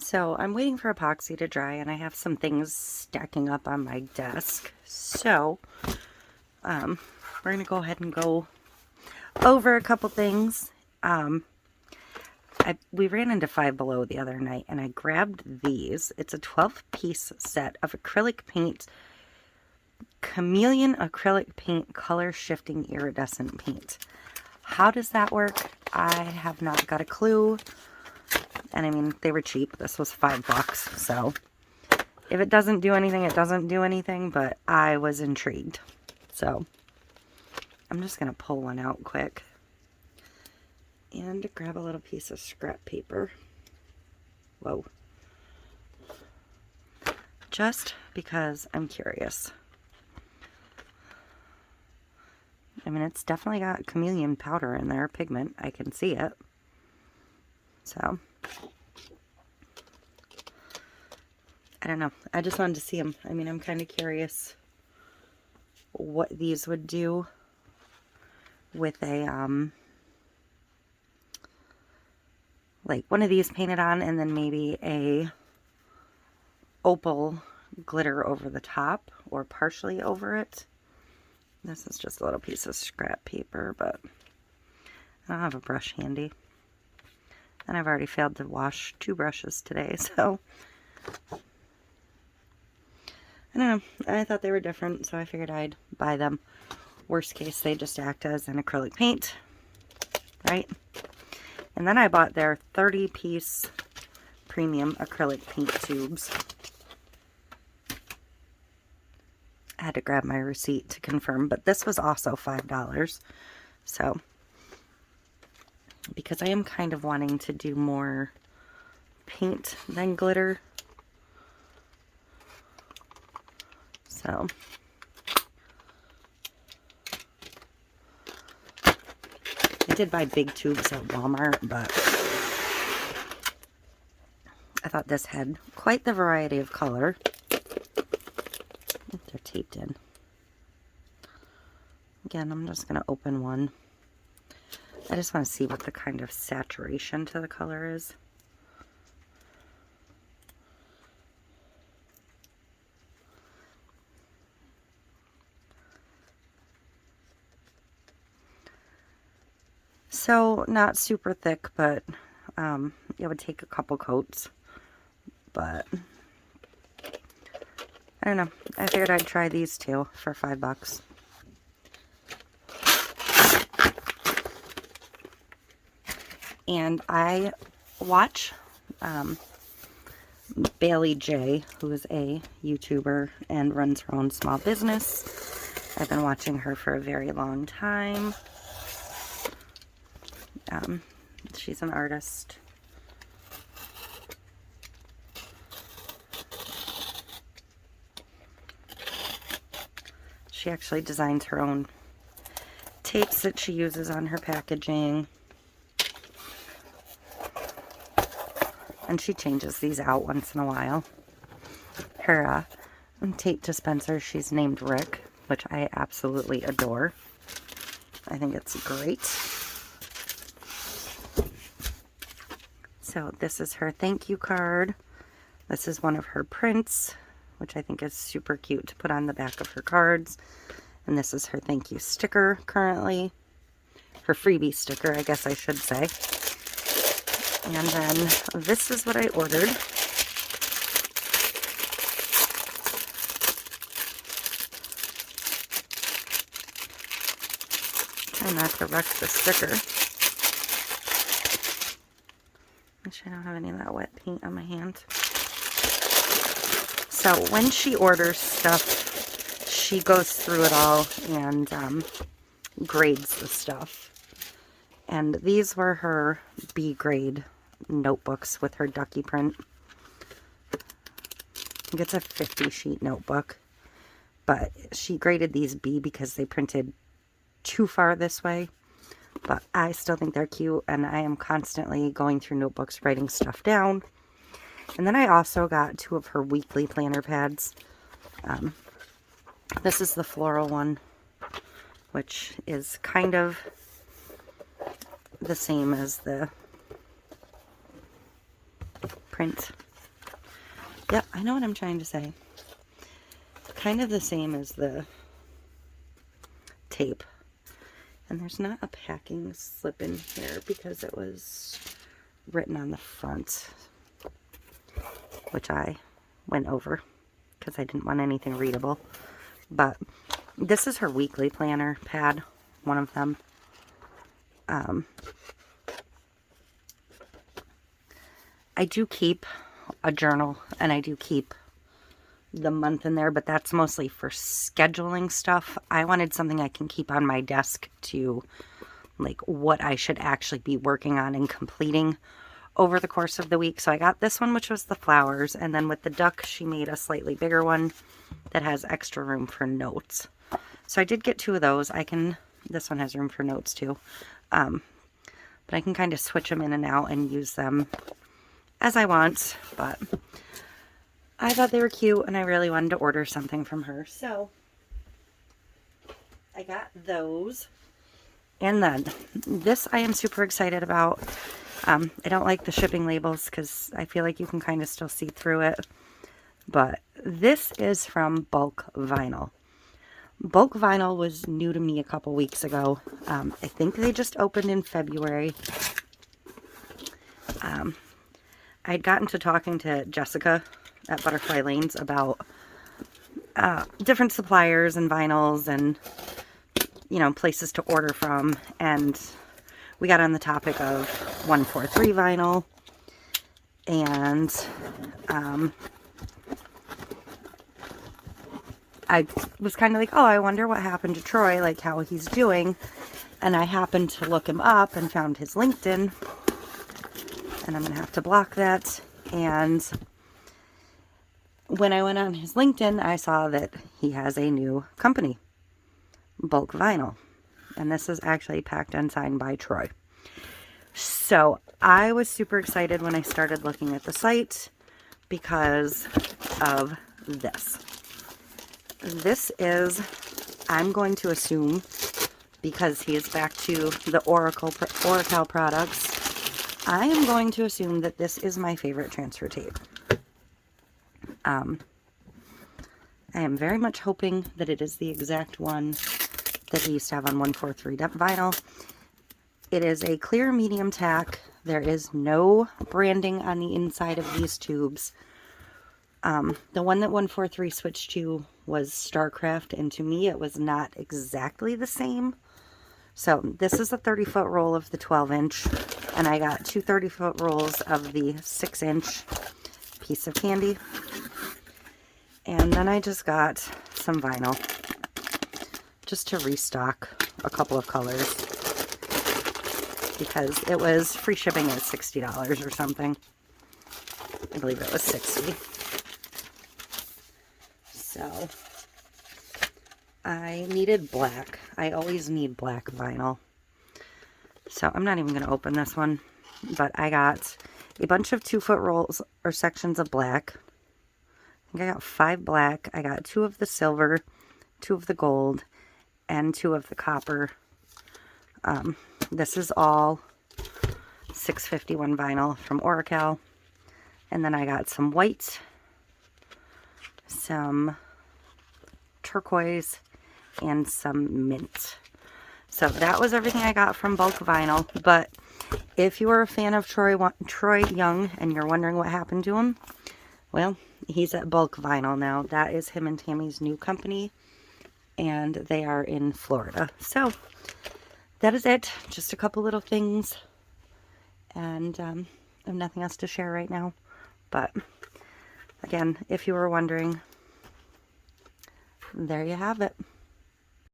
So I'm waiting for epoxy to dry, and I have some things stacking up on my desk. So we're going to go ahead and go over a couple things. We ran into Five Below the other night, and I grabbed these. It's a 12-piece set of acrylic paint, chameleon acrylic paint, color shifting iridescent paint. How does that work? I have not got a clue. And I mean, they were cheap. This was $5, so if it doesn't do anything, it doesn't do anything, but I was intrigued. So I'm just going to pull one out quick and grab a little piece of scrap paper. Whoa. Just because I'm curious. I mean, it's definitely got chameleon powder in there, pigment. I can see it. So I don't know. I just wanted to see them. I mean, I'm kind of curious what these would do with a, like one of these painted on and then maybe a opal glitter over the top or partially over it. This is just a little piece of scrap paper, but I don't have a brush handy. And I've already failed to wash 2 brushes today, so I don't know. I thought they were different, so I figured I'd buy them. Worst case, they just act as an acrylic paint, right? And then I bought their 30-piece premium acrylic paint tubes. I had to grab my receipt to confirm, but this was also $5. So, because I am kind of wanting to do more paint than glitter. So, I did buy big tubes at Walmart, but I thought this had quite the variety of color. They're taped in. Again, I'm just going to open one. I just want to see what the kind of saturation to the color is. So, not super thick, but it would take a couple coats. But I don't know. I figured I'd try these two for $5. And I watch Bailey J, who is a YouTuber and runs her own small business. I've been watching her for a very long time. She's an artist. She actually designs her own tapes that she uses on her packaging. And she changes these out once in a while. Her tape dispenser, she's named Rick, which I absolutely adore. I think it's great. So this is her thank you card. This is one of her prints, which I think is super cute to put on the back of her cards. And this is her thank you sticker currently. Her freebie sticker, I guess I should say. And then this is what I ordered. Try not to wreck the sticker. Make sure I don't have any of that wet paint on my hand. So when she orders stuff, she goes through it all and grades the stuff. And these were her B grade notebooks with her ducky print. I think it's a 50-sheet notebook. But she graded these B because they printed too far this way. But I still think they're cute, and I am constantly going through notebooks, writing stuff down. And then I also got 2 of her weekly planner pads. This is the floral one, which is kind of the same as the print. Yep, I know what I'm trying to say. Kind of the same as the tape. And there's not a packing slip in here because it was written on the front, which I went over because I didn't want anything readable. But this is her weekly planner pad, one of them. I do keep a journal and I do keep the month in there, but that's mostly for scheduling stuff. I wanted something I can keep on my desk to like what I should actually be working on and completing over the course of the week. So I got this one, which was the flowers, and then with the duck she made a slightly bigger one that has extra room for notes. So I did get two of those. This one has room for notes too, but I can kind of switch them in and out and use them as I want. But I thought they were cute and I really wanted to order something from her. So I got those. And then this I am super excited about. I don't like the shipping labels because I feel like you can kind of still see through it. But this is from Bulk Vinyl. Bulk Vinyl was new to me a couple weeks ago. I think they just opened in February. I'd gotten to talking to Jessica at Butterfly Lanes about different suppliers and vinyls and, you know, places to order from. And we got on the topic of 143 vinyl. And I was kind of like, oh, I wonder what happened to Troy, like how he's doing. And I happened to look him up and found his LinkedIn. And I'm going to have to block that. And when I went on his LinkedIn, I saw that he has a new company, Bulk Vinyl. And this is actually packed and signed by Troy. So I was super excited when I started looking at the site because of this. This is, I'm going to assume, because he is back to the Oracle products, I am going to assume that this is my favorite transfer tape. I am very much hoping that it is the exact one that he used to have on 143 vinyl. It is a clear medium tack. There is no branding on the inside of these tubes. The one that 143 switched to was Starcraft, and to me it was not exactly the same. So this is a 30-foot roll of the 12-inch, and I got two 30-foot rolls of the 6-inch piece of candy. And then I just got some vinyl, just to restock a couple of colors, because it was free shipping at $60 or something. I believe it was $60. So I needed black. I always need black vinyl. So I'm not even going to open this one, but I got a bunch of 2-foot rolls or sections of black. I think I got 5 black. I got 2 of the silver, 2 of the gold, and 2 of the copper. This is all 651 vinyl from Oracle. And then I got some white, some turquoise, and some mint. So that was everything I got from Bulk Vinyl. But if you are a fan of Troy Young and you're wondering what happened to him, well, he's at Bulk Vinyl now. That is him and Tammy's new company, and they are in Florida. So that is it. Just a couple little things, and I have nothing else to share right now. But again, if you were wondering, there you have it.